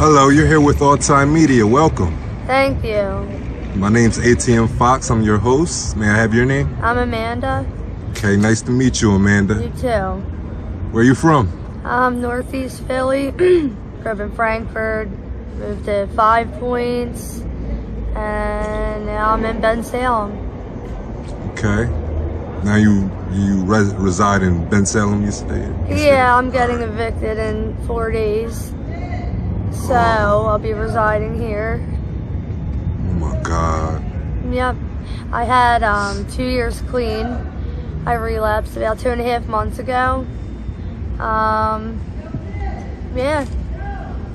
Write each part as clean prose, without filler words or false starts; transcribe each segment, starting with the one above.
Hello, you're here with All Time Media. Welcome. Thank you. My name's ATM Fox. I'm your host. May I have your name? I'm Amanda. Okay, nice to meet you, Amanda. You too. Where are you from? Northeast Philly. Grew up in Frankfurt. Moved to 5 Points. And now I'm in Bensalem. Okay. Now you reside in Bensalem, you say? Yeah, I'm getting evicted in 4 days. So I'll be residing here. Oh my God. Yep. I had 2 years clean. I relapsed about 2.5 months ago. Yeah.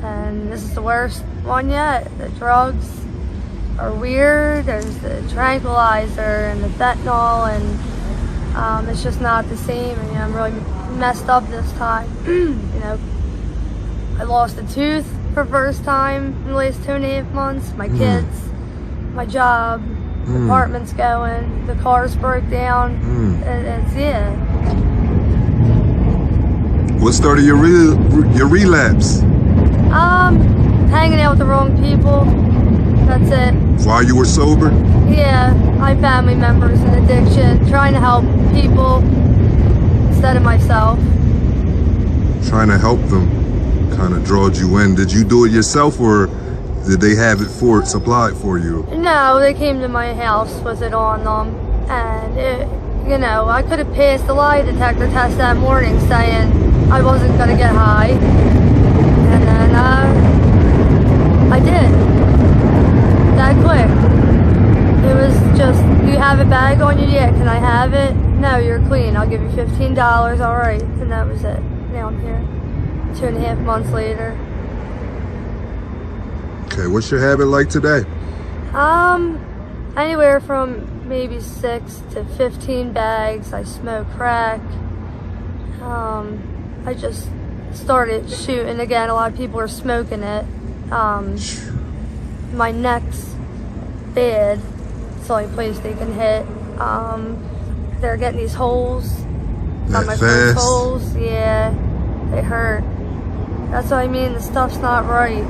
And this is the worst one yet. The drugs are weird. There's the tranquilizer and the fentanyl, and it's just not the same. And I'm really messed up this time. I lost a tooth for the first time in the last 2.5 months. My kids, my job, the apartment's going, the car's broke down. It's What started your relapse? Hanging out with the wrong people. That's it. While you were sober? Yeah, my family members in addiction, trying to help people instead of myself. Trying to help them kind of drawed you in. Did you do it yourself, or did they have it supplied for you? No, they came to my house with it on them, and I could have passed the lie detector test that morning saying I wasn't gonna get high, and then I did. That quick. It was just, you have a bag on you? Yeah, can I have it? No, you're clean. I'll give you $15. All right. And that was it. Now I'm here. 2.5 months later. Okay, what's your habit like today? Anywhere from maybe 6 to 15 bags. I smoke crack. I just started shooting again. A lot of people are smoking it. My neck's bad. It's the only place they can hit. They're getting these holes. That my fast? first holes. Yeah, they hurt. That's what I mean. The stuff's not right.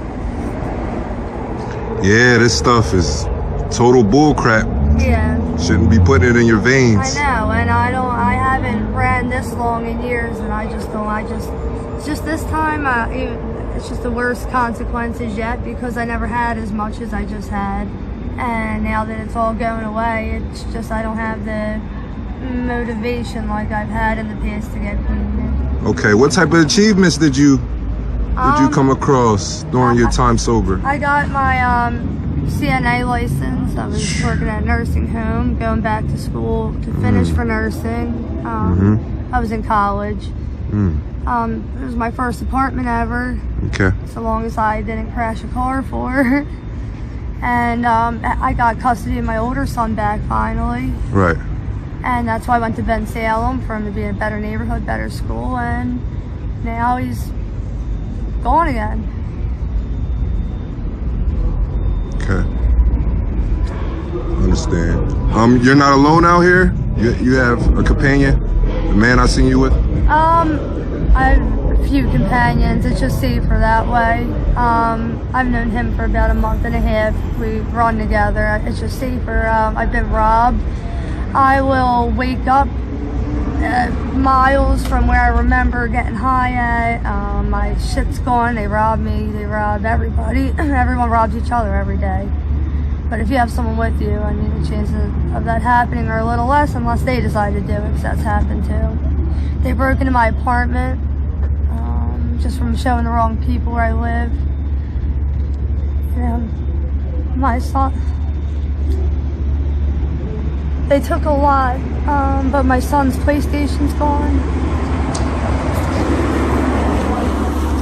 Yeah, this stuff is total bull crap. Yeah. Shouldn't be putting it in your veins. I know, and I haven't ran this long in years, and it's just this time, it's just the worst consequences yet, because I never had as much as I just had. And now that it's all going away, it's just I don't have the motivation like I've had in the past to get clean. Okay, what type of achievements did you come across during your time sober? I got my CNA license. I was working at a nursing home, going back to school to finish for nursing. I was in college. It was my first apartment ever. Okay. So long as I didn't crash a car for. And I got custody of my older son back finally. Right. And that's why I went to Bensalem, for him to be in a better neighborhood, better school. And now he's gone again. Okay. Understand. You're not alone out here? You have a companion? The man I seen you with? I have a few companions. It's just safer that way. I've known him for about 1.5 months. We run together. It's just safer. I've been robbed. I will wake up miles from where I remember getting high at. My shit's gone. They rob me. They rob everybody. Everyone robs each other every day. But if you have someone with you, I mean, the chances of that happening are a little less, unless they decide to do it, because that's happened too. They broke into my apartment just from showing the wrong people where I live. My son, they took a lot, but my son's PlayStation's gone.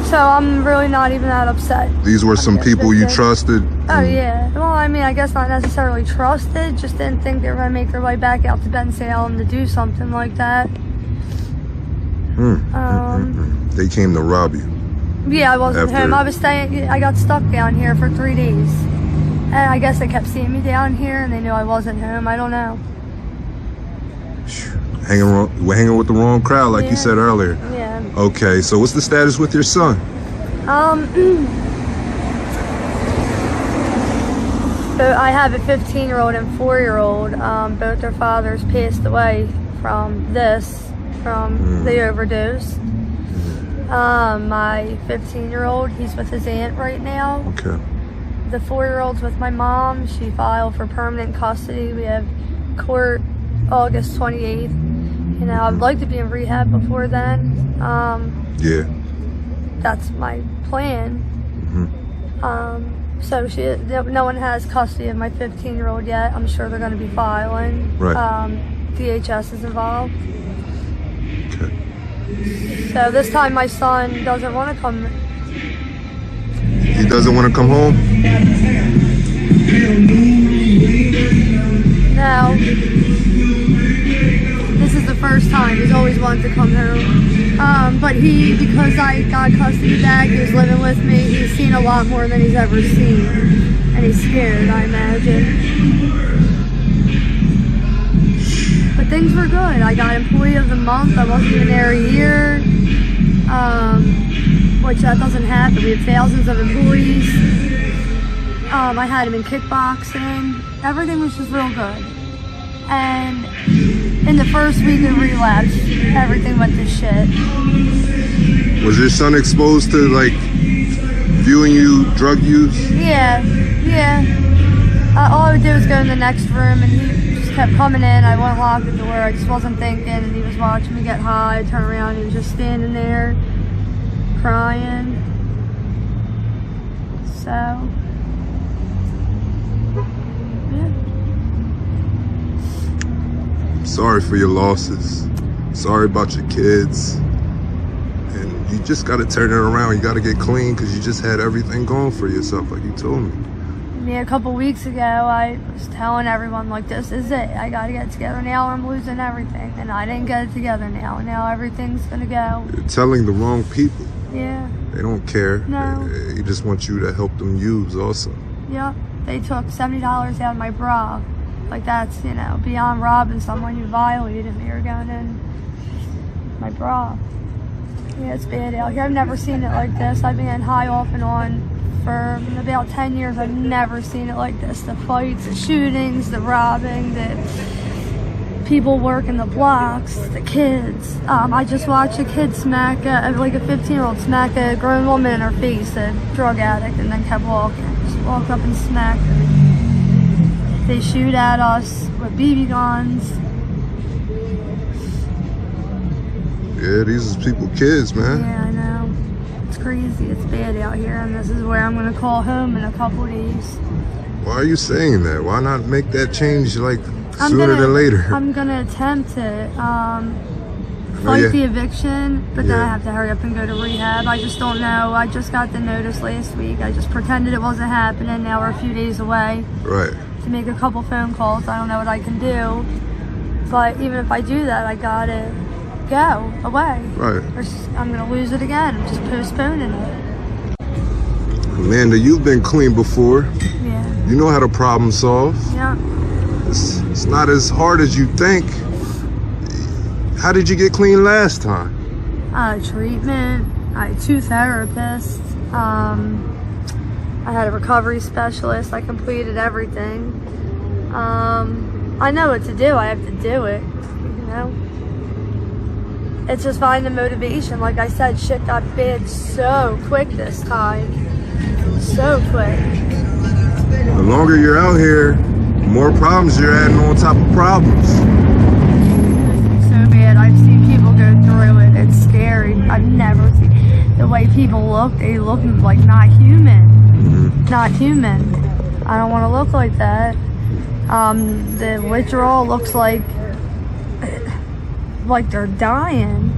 So I'm really not even that upset. These were some people you trusted? Oh yeah. Well, I mean, I guess not necessarily trusted, just didn't think they were going to make their way back out to Bensalem to do something like that. They came to rob you? Yeah, I wasn't home. I got stuck down here for 3 days. And I guess they kept seeing me down here and they knew I wasn't home. I don't know. Hanging with the wrong crowd, like you said earlier. Yeah. Okay, so what's the status with your son? So I have a 15-year-old and 4-year-old. Both their fathers passed away from the overdose. My 15-year-old, he's with his aunt right now. Okay. The 4-year-old's with my mom. She filed for permanent custody. We have court August 28th. You know, I'd like to be in rehab before then. Yeah. That's my plan. So no one has custody of my 15-year-old yet. I'm sure they're going to be filing. Right. DHS is involved. Okay. So this time my son doesn't want to come. He doesn't want to come home? No. This is the first time. He's always wanted to come home. But because I got custody back, he was living with me, he's seen a lot more than he's ever seen. And he's scared, I imagine. But things were good. I got Employee of the Month. I wasn't even there a year. Which that doesn't happen. We have thousands of employees. I had him in kickboxing. Everything was just real good. And in the first week of relapse, everything went to shit. Was your son exposed to, like, viewing you drug use? Yeah. All I would do was go in the next room, and he just kept coming in. I wouldn't lock the door. I just wasn't thinking, and he was watching me get high. I'd turn around, he was just standing there, crying. So, yeah. Sorry for your losses. Sorry about your kids. And you just got to turn it around. You got to get clean because you just had everything going for yourself, like you told me. Yeah, a couple weeks ago, I was telling everyone, like, this is it. I got to get it together now or I'm losing everything. And I didn't get it together now. And now everything's going to go. You're telling the wrong people. Yeah. They don't care. No. They just want you to help them use also. Yep. They took $70 out of my bra. Like, that's, you know, beyond robbing someone. You violated me or going in my bra. Yeah, it's bad out here. I've never seen it like this. I've been high off and on for about 10 years. I've never seen it like this. The fights, the shootings, the robbing, the people working the blocks, the kids. I just watched a kid smack, like a 15-year-old smack a grown woman in her face, a drug addict, and then kept walking. Just walked up and smacked her. They shoot at us with BB guns. Yeah, these is people kids, man. Yeah, I know. It's crazy. It's bad out here, and this is where I'm going to call home in a couple of days. Why are you saying that? Why not make that change, like, sooner than later? I'm going to attempt it. Fight the eviction, but then I have to hurry up and go to rehab. I just don't know. I just got the notice last week. I just pretended it wasn't happening. Now we're a few days away. Right. To make a couple phone calls. I don't know what I can do. But even if I do that, I got to go away. Right. I'm going to lose it again. I'm just postponing it. Amanda, you've been clean before. Yeah. You know how to problem solve. Yeah. It's not as hard as you think. How did you get clean last time? Treatment. I had 2 therapists. I had a recovery specialist. I completed everything. I know what to do. I have to do it. You know? It's just finding motivation. Like I said, shit got bad so quick this time. So quick. The longer you're out here, the more problems you're adding on top of problems. So bad. I've seen people go through it. It's scary. I've never seen the way people look. They look like not human. Not human. I don't want to look like that. The withdrawal looks like they're dying.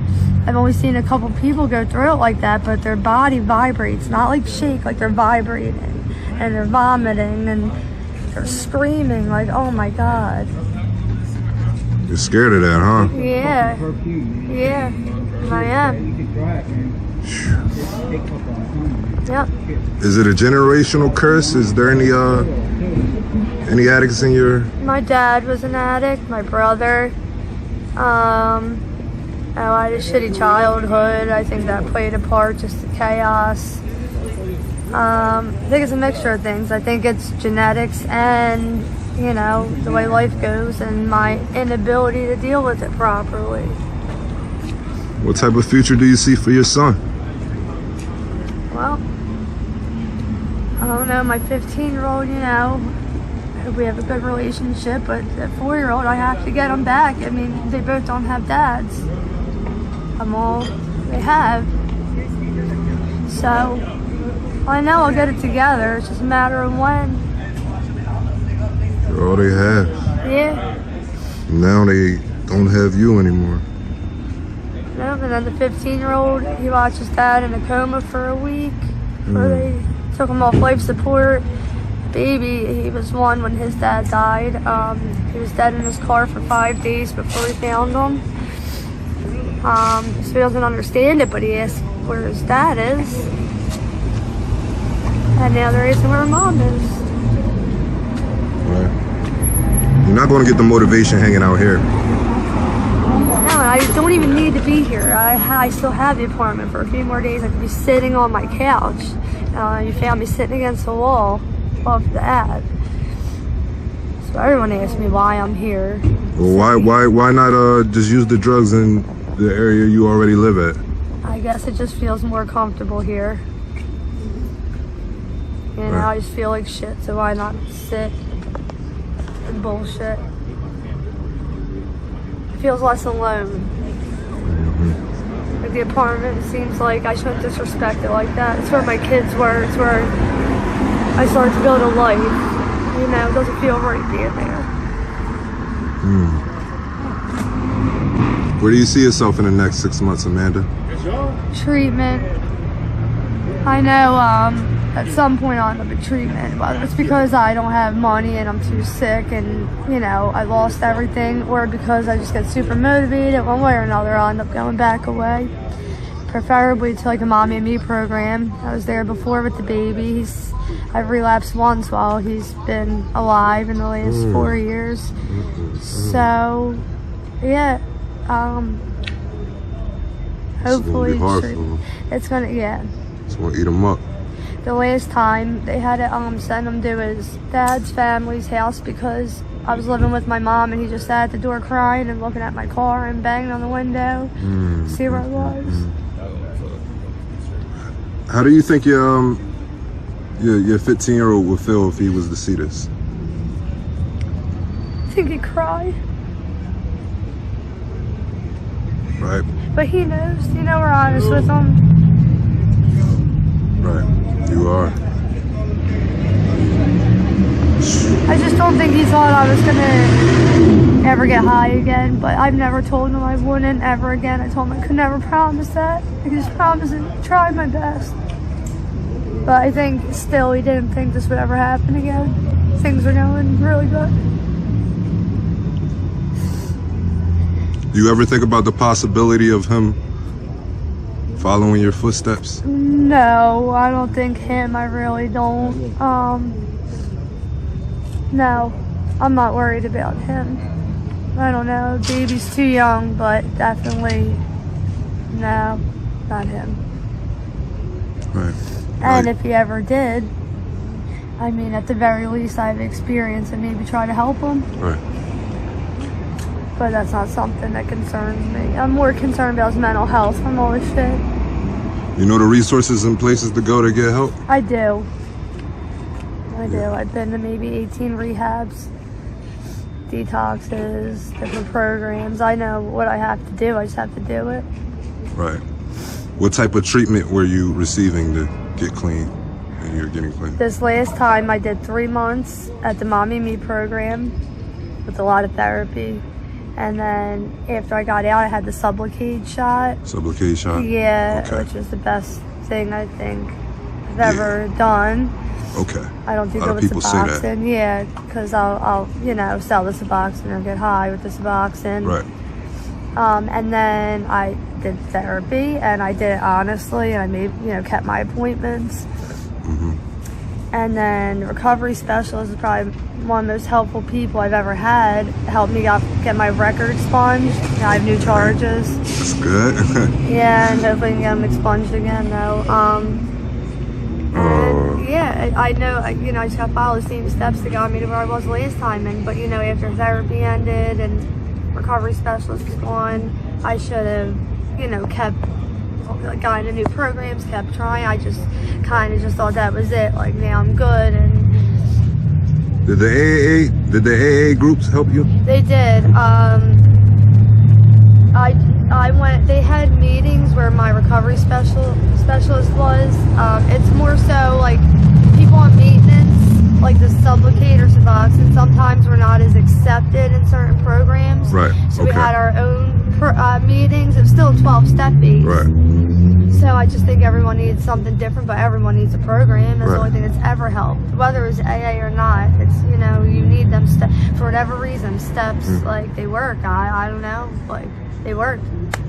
I've only seen a couple people go through it like that, but their body vibrates, not like shake, like they're vibrating, and they're vomiting, and they're screaming like, oh my God. You're scared of that, huh? Yeah. Yeah, I am. Yep. Is it a generational curse? Is there any addicts in your... My dad was an addict, my brother. I had a shitty childhood. I think that played a part, just the chaos. I think it's a mixture of things. I think it's genetics and, you know, the way life goes and my inability to deal with it properly. What type of future do you see for your son? Well, I don't know, my 15-year-old, you know, I hope we have a good relationship, but that 4-year-old, I have to get them back. I mean, they both don't have dads. I'm all they have. So, I know I'll get it together. It's just a matter of when. You're all they have. Yeah. Now they don't have you anymore. No, and then the 15-year-old, he watched his dad in a coma for a week. Where they took him off life support. Baby, he was 1 when his dad died. He was dead in his car for 5 days before we found him. So he doesn't understand it, but he asked where his dad is. And now they're asking where mom is. Right. You're not going to get the motivation hanging out here. No, I don't even need to be here. I still have the apartment for a few more days. I could be sitting on my couch. You found me sitting against the wall off the ad. So everyone asks me why I'm here. Well, why not just use the drugs in the area you already live at? I guess it just feels more comfortable here. You know, I just feel like shit, so why not sit and bullshit? It feels less alone. Like the apartment, it seems like I shouldn't disrespect it like that. It's where my kids were. It's where I started to build a life. You know, it doesn't feel right being there. Where do you see yourself in the next 6 months, Amanda? Treatment. I know at some point I'll end up in treatment, whether it's because I don't have money and I'm too sick and, you know, I lost everything, or because I just get super motivated. One way or another, I'll end up going back away. Preferably to like a Mommy and Me program. I was there before with the baby. I've relapsed once while he's been alive in the last 4 years. So, yeah. Hopefully it's gonna, yeah. It's gonna eat him up. The last time they had to send him to his dad's family's house because I was living with my mom and he just sat at the door crying and looking at my car and banging on the window, see where I was. How do you think your 15-year-old would feel if he was to see this? I think he'd cry. Right. But he knows, you know, we're honest with him. Right, you are. I just don't think he thought I was gonna ever get high again, but I've never told him I wouldn't ever again. I told him I could never promise that. I could just promise and try my best. But I think still he didn't think this would ever happen again. Things were going really good. Do you ever think about the possibility of him following your footsteps? No, I don't think him. I really don't. No, I'm not worried about him. I don't know. Baby's too young, but definitely no, not him. Right. And if he ever did, I mean, at the very least, I have experience and maybe try to help him. Right. But that's not something that concerns me. I'm more concerned about his mental health from all this shit. You know the resources and places to go to get help? I do. I've been to maybe 18 rehabs, detoxes, different programs. I know what I have to do. I just have to do it. Right. What type of treatment were you receiving to get clean? And you're getting clean? This last time I did 3 months at the Mommy and Me program with a lot of therapy. And then after I got out, I had the Sublocade shot. Sublocade shot? Yeah, okay. Which is the best thing I think I've ever done. Okay. I don't do a lot good of people with say that. Suboxone. Yeah, because I'll you know, sell the Suboxone or get high with the Suboxone. Right. And then I did therapy, and I did it honestly, and I made, you know, kept my appointments. And then the recovery specialist is probably one of the most helpful people I've ever had. Helped me get my record expunged. You know, I have new charges. That's good. Yeah, and hopefully I can get them expunged again though. And Yeah, I know, you know, I just got to follow the same steps that got me to where I was last time. But, you know, after therapy ended and recovery specialist was gone, I should have, you know, kept got into new programs, kept trying. I just kind of just thought that was it. Like, now I'm good. And did the AA groups help you? they did. I went, they had meetings where my recovery specialist was. It's more so like people on maintenance, like the Sublocade or Suboxone, sometimes we're not as accepted in certain programs. Right. So we had our own meetings. It was still 12-step based. Right. So I just think everyone needs something different, but everyone needs a program. That's the only thing that's ever helped. Whether it's AA or not, it's, you know, you need them for whatever reason. Steps, like, they work. I don't know, like, they work.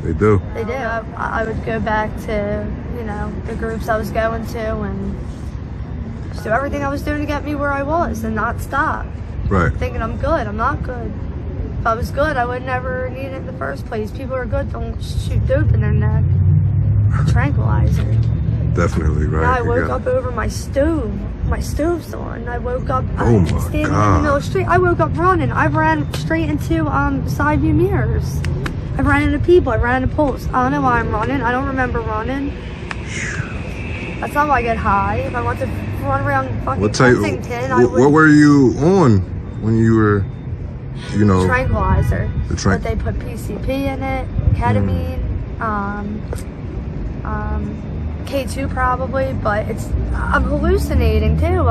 They do. They do. I would go back to, you know, the groups I was going to and just do everything I was doing to get me where I was and not stop. Right. Thinking I'm good. I'm not good. If I was good, I would never need it in the first place. People who are good don't shoot dope in their neck. Tranquilizer. Definitely, right. Now I woke up over my stove. My stove's on. I woke up my standing in the God. middle of the street. I woke up running. I ran straight into side view mirrors. I ran into people. I ran into poles. I don't know why I'm running. I don't remember running. That's not why I get high. If I want to run around fucking Kensington, I would. What were you on when you were, you know? Tranquilizer. But they put PCP in it, ketamine, K2 probably, but I'm hallucinating too.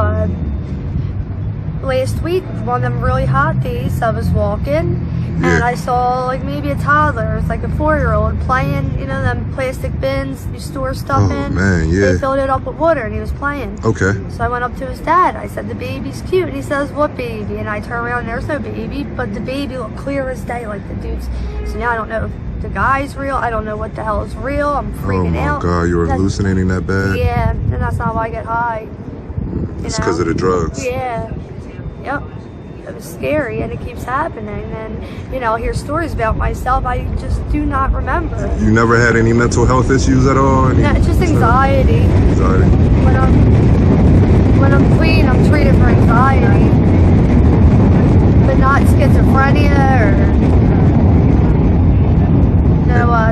Last week, one of them really hot days, I was walking and I saw like maybe a toddler, it's like a 4-year-old playing, you know, them plastic bins you store stuff in. Man, yeah. They filled it up with water and he was playing. Okay. So I went up to his dad. I said, the baby's cute. And he says, what baby? And I turn around and there's no baby, but the baby looked clear as day, like the dude's. So now I don't know if the guy's real. I don't know what the hell is real. I'm freaking out. Oh my God, you were hallucinating that bad? Yeah, and that's not why I get high. It's because of the drugs. Yeah. Yep. It was scary and it keeps happening. And, you know, I'll hear stories about myself I just do not remember. You never had any mental health issues at all? No, it's just anxiety. Anxiety. When I'm clean, I'm treated for anxiety. But not schizophrenia or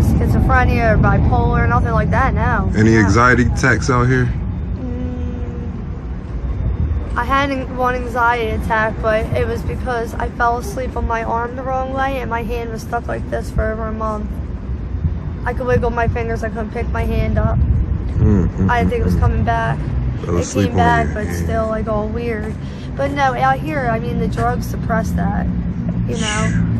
schizophrenia or bipolar, nothing like that, no. Any anxiety attacks out here? I had one anxiety attack, but it was because I fell asleep on my arm the wrong way and my hand was stuck like this for over a month. I could wiggle my fingers, I couldn't pick my hand up. I didn't think it was coming back. It came back, but still like all weird. But no, out here, I mean, the drugs suppress that, you know.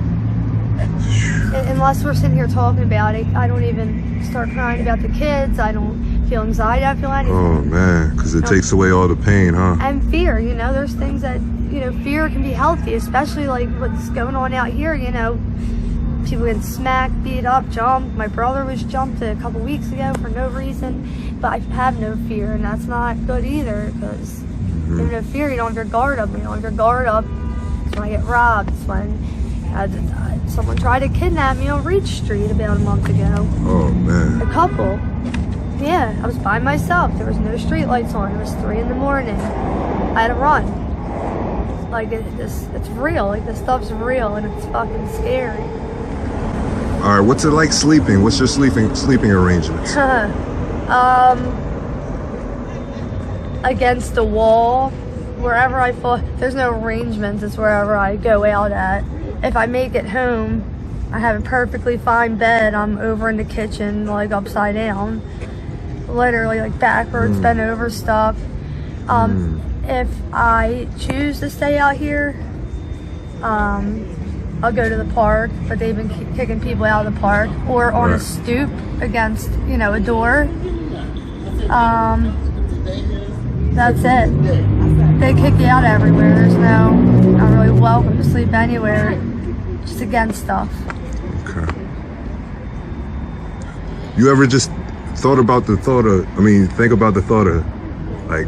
Unless we're sitting here talking about it, I don't even start crying about the kids. I don't feel anxiety. I feel anything. Oh man, because it takes away all the pain, huh? And fear, you know, there's things that, you know, fear can be healthy, especially like what's going on out here, you know. People get smacked, beat up, jumped. My brother was jumped a couple weeks ago for no reason, but I have no fear, and that's not good either, because you have no fear, you don't have your guard up. You don't have your guard up, it's when I get robbed. It's when someone tried to kidnap me on Reach Street about a month ago. Oh man. A couple. Yeah, I was by myself. There was no street lights on. It was 3 in the morning. I had to run. Like, it's real. Like, this stuff's real, and it's fucking scary. All right, what's it like sleeping? What's your sleeping arrangements? Against the wall, wherever I fall. There's no arrangements. It's wherever I go out at. If I make it home, I have a perfectly fine bed. I'm over in the kitchen, like upside down. Literally, like backwards, bent over stuff. If I choose to stay out here, I'll go to the park, but they've been kicking people out of the park, or on a stoop against, you know, a door. That's it. They kick you out everywhere. There's not really welcome to sleep anywhere, just against stuff. Okay. You ever just think about the thought of like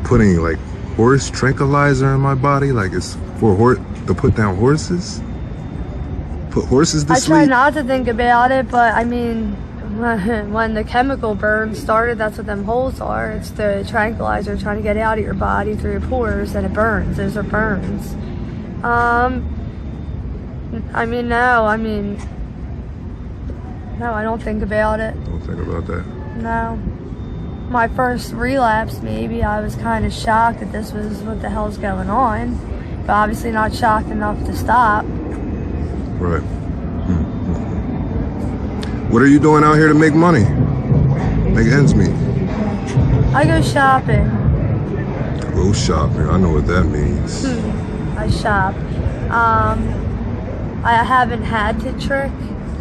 putting like horse tranquilizer in my body, like it's for to put down horses? Put horses to sleep? I try not to think about it, but I mean, when the chemical burn started, that's what them holes are. It's the tranquilizer trying to get out of your body through your pores, and it burns. Those are burns. No, I don't think about it. Don't think about that. No. My first relapse, maybe, I was kind of shocked that this was what the hell's going on, but obviously not shocked enough to stop. Right. What are you doing out here to make money? Make ends meet? I go shopping. Go shopping. I know what that means. I shop. I haven't had to trick.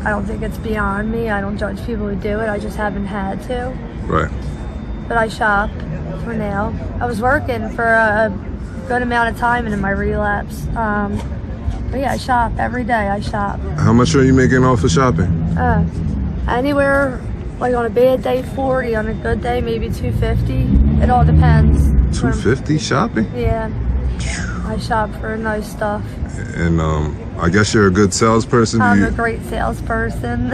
I don't think it's beyond me. I don't judge people who do it. I just haven't had to. Right. But I shop for now. I was working for a good amount of time in my relapse. But yeah, I shop every day. I shop. How much are you making off of shopping? Anywhere, like on a bad day, 40. On a good day, maybe 250. It all depends. 250 shopping? Yeah. I shop for nice stuff. And I guess you're a good salesperson. I'm a great salesperson.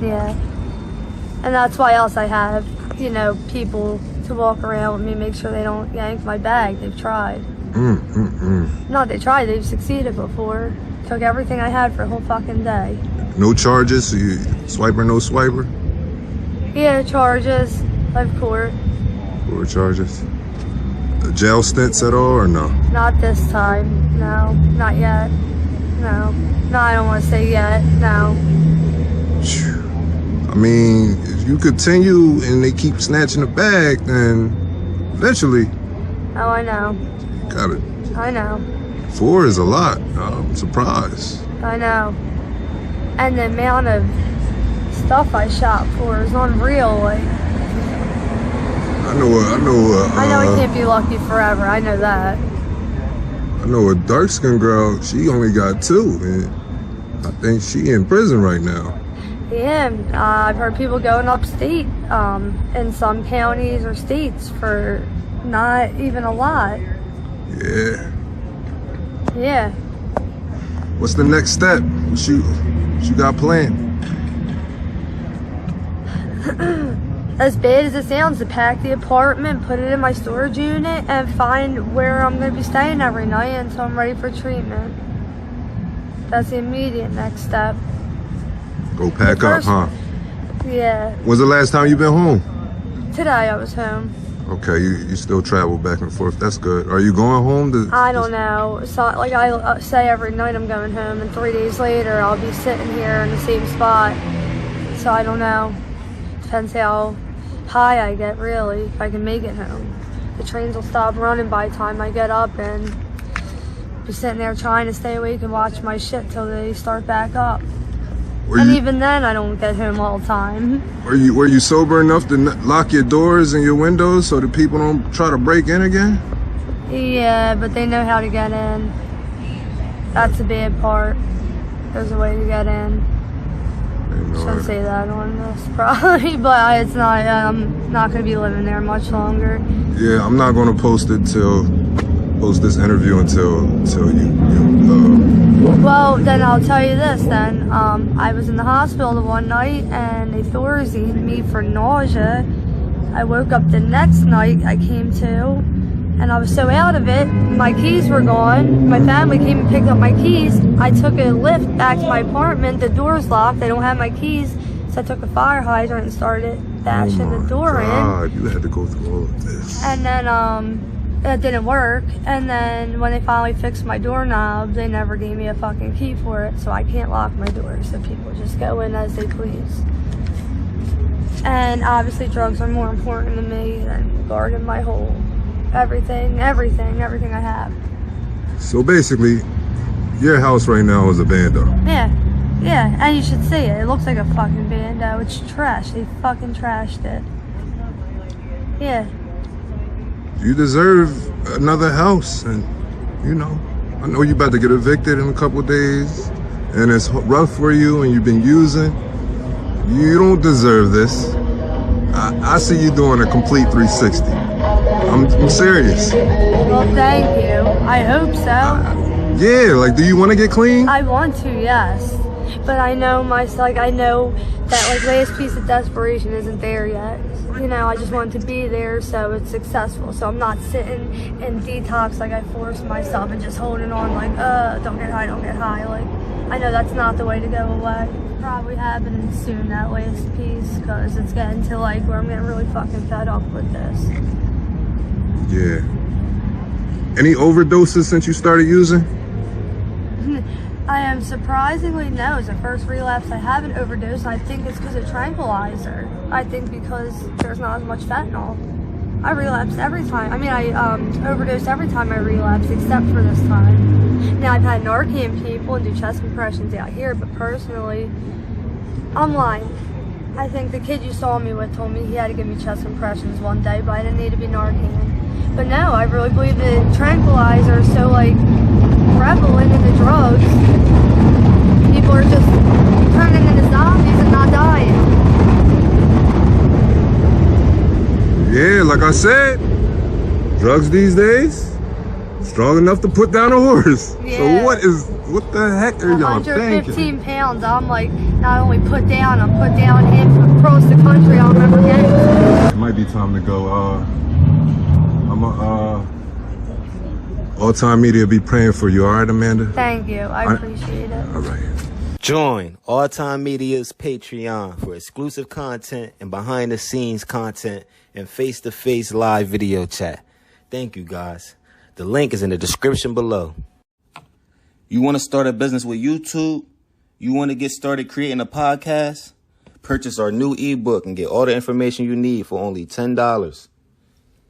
Yeah. And that's why else I have, people to walk around with me, make sure they don't yank my bag. They've tried. Not they tried, they've succeeded before. Took everything I had for a whole fucking day. No charges? So you swiper, no swiper? Yeah, charges. Life court. Court charges? Jail stints at all or no? Not this time. No, not yet. No. No, I don't want to say yet. No. I mean, if you continue and they keep snatching the bag, then eventually. Oh, I know. Got it. I know. 4 is a lot. I'm surprised. I know. And the amount of stuff I shop for is unreal. Like, I know I can't be lucky forever. I know that. I know a dark-skinned girl. She only got 2, and I think she in prison right now. Yeah, I've heard people going upstate in some counties or states for not even a lot. Yeah. Yeah. What's the next step? What you got planned? As bad as it sounds, to pack the apartment, put it in my storage unit, and find where I'm going to be staying every night until I'm ready for treatment. That's the immediate next step. Go pack up, huh? Yeah. When's the last time you been home? Today I was home. Okay, you still travel back and forth. That's good. Are you going home? I don't know. So, like I say every night I'm going home, and 3 days later I'll be sitting here in the same spot. So I don't know. Depends how high I get, really, if I can make it home. The trains will stop running by the time I get up, and be sitting there trying to stay awake and watch my shit till they start back up. Even then, I don't get home all the time. Were you sober enough to lock your doors and your windows so that people don't try to break in again? Yeah, but they know how to get in. That's the bad part. There's a way to get in. Shouldn't say that on this, probably, but it's not. I'm not going to be living there much longer. Yeah, I'm not going to post this interview until you. Well, then I'll tell you this. Then I was in the hospital the one night, and they Thorazine me for nausea. I woke up the next night. I came to, and I was so out of it. My keys were gone. My family came and picked up my keys. I took a lift back to my apartment. The door's locked. I don't have my keys, so I took a fire hydrant and started bashing the door in. You had to go through all of this. And then it didn't work. And then when they finally fixed my doorknob, they never gave me a fucking key for it, so I can't lock my door. So people just go in as they please. And obviously, drugs are more important to me than guarding my whole. Everything I have. So basically, your house right now is a bando. Yeah, and you should see it. It looks like a fucking bando. It's trash. They fucking trashed it. Yeah. You deserve another house, and I know you're about to get evicted in a couple of days, and it's rough for you, and you've been using. You don't deserve this. I see you doing a complete 360. I'm serious. Well, thank you. I hope so. Yeah, like, do you want to get clean? I want to, yes. But I know myself, I know that last piece of desperation isn't there yet. I just want to be there so it's successful. So I'm not sitting in detox I force myself and just holding on don't get high, don't get high. I know that's not the way to go away. Probably happening soon, that last piece, because it's getting to where I'm getting really fucking fed up with this. Yeah. Any overdoses since you started using? I am surprisingly no. It's the first relapse I haven't overdosed. I think it's because of tranquilizer. I think because there's not as much fentanyl. I relapse every time. I overdose every time I relapse, except for this time. Now, I've had Narcan people and do chest compressions out here, but personally, I'm lying. I think the kid you saw me with told me he had to give me chest compressions one day, but I didn't need to be Narcan. But no, I really believe that tranquilizer is so prevalent in the drugs. People are just turning into zombies and not dying. Yeah, like I said, drugs these days, strong enough to put down a horse. Yeah. So what the heck are y'all thinking? 115 pounds, I'm not only put down, I'm put down and from across the country I'll never get. It might be time to go. All Time Media be praying for you, all right, Amanda? Thank you, I appreciate it. All right. Join All Time Media's Patreon for exclusive content and behind-the-scenes content and face-to-face live video chat. Thank you, guys. The link is in the description below. You want to start a business with YouTube? You want to get started creating a podcast? Purchase our new ebook and get all the information you need for only $10.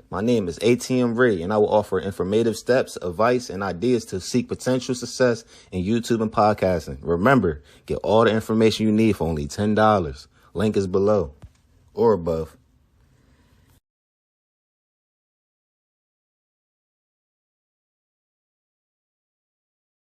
My name is ATM Ray, and I will offer informative steps, advice, and ideas to seek potential success in YouTube and podcasting. Remember, get all the information you need for only $10. Link is below or above.